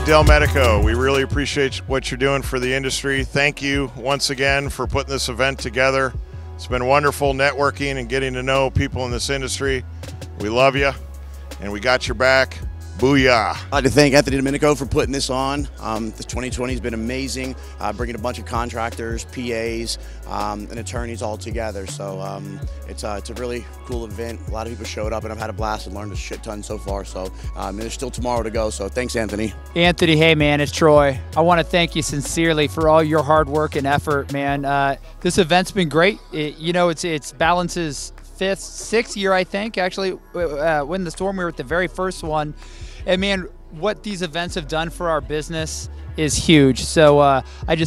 Del Medico, we really appreciate what you're doing for the industry. Thank you once again for putting this event together. It's been wonderful networking and getting to know people in this industry. We love you, and we got your back. Booyah. I'd like to thank Anthony Domenico for putting this on. This 2020 has been amazing, bringing a bunch of contractors, PAs, and attorneys all together. So it's a really cool event. A lot of people showed up, and I've had a blast and learned a shit ton so far. So there's still tomorrow to go. So thanks, Anthony. Anthony, hey man, it's Troy. I want to thank you sincerely for all your hard work and effort, man. This event's been great. It's Balance's sixth year, I think. Actually, when the storm, we were at the very first one. And man, what these events have done for our business is huge. So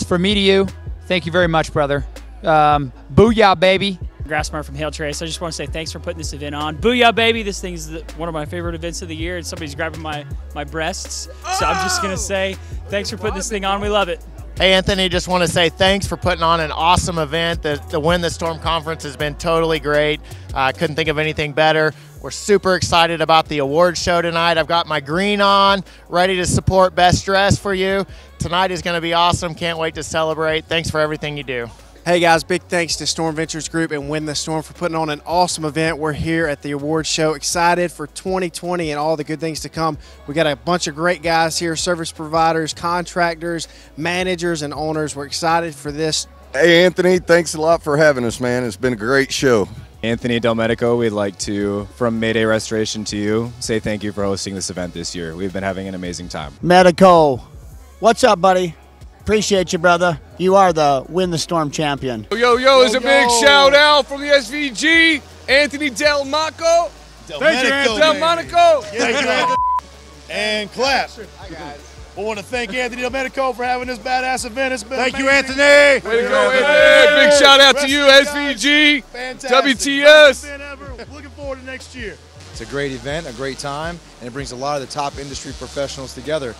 for me to you, thank you very much, brother. Booyah, baby. Grassmar from Hail Trace. I just want to say thanks for putting this event on. Booyah, baby. This thing is one of my favorite events of the year, and somebody's grabbing my breasts. So I'm just going to say thanks for putting this thing on. We love it. Hey, Anthony, just want to say thanks for putting on an awesome event. The Win the Storm conference has been totally great. Couldn't think of anything better. We're super excited about the award show tonight. I've got my green on, ready to support Best Dress for you. Tonight is going to be awesome. Can't wait to celebrate. Thanks for everything you do. Hey guys, big thanks to Storm Ventures Group and Win the Storm for putting on an awesome event. We're here at the award show, excited for 2020 and all the good things to come. We got a bunch of great guys here, service providers, contractors, managers, and owners. We're excited for this. Hey Anthony, thanks a lot for having us, man. It's been a great show. Anthony Del Medico, we'd like to, from Mayday Restoration to you, say thank you for hosting this event this year. We've been having an amazing time. Medico, what's up, buddy? Appreciate you, brother. You are the Win the Storm champion. Yo, it's a big shout out from the SVG, Anthony Del Medico. Thank you, Anthony. Del Medico. Thank you, Anthony. And clap. We want to thank Anthony Del Medico for having this badass event. It's been Thank amazing. you, Anthony. Way to go, Anthony. Big shout out to you, SVG, WTS. Looking forward to next year. It's a great event, a great time, and it brings a lot of the top industry professionals together.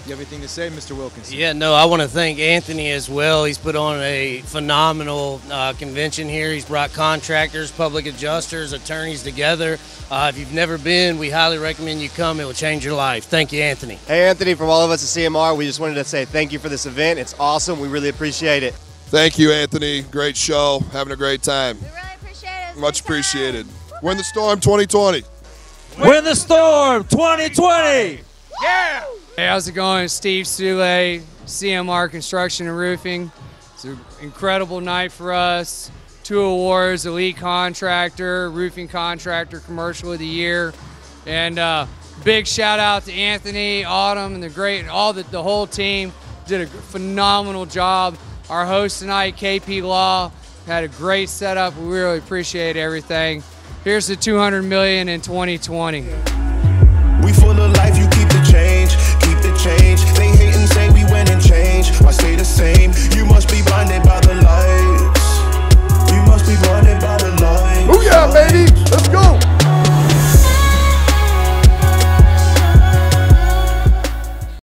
You have anything to say, Mr. Wilkinson? Yeah, no, I want to thank Anthony as well. He's put on a phenomenal convention here. He's brought contractors, public adjusters, attorneys together. If you've never been, we highly recommend you come. It will change your life. Thank you, Anthony. Hey, Anthony, from all of us at CMR, we just wanted to say thank you for this event. It's awesome. We really appreciate it. Thank you, Anthony. Great show. Having a great time. We really appreciate it. Much appreciated. Win the Storm 2020. Win the Storm 2020. Yeah. Hey, how's it going? Steve Sule, CMR Construction and Roofing. It's an incredible night for us. 2 awards, Elite Contractor, Roofing Contractor, Commercial of the Year. And big shout out to Anthony, Autumn, and the whole team did a phenomenal job. Our host tonight, KP Law, had a great setup. We really appreciate everything. Here's the $200 million in 2020. We full of life, you keep the change. Keep the change. They hate and say we went and changed. Why stay the same? You must be blinded by the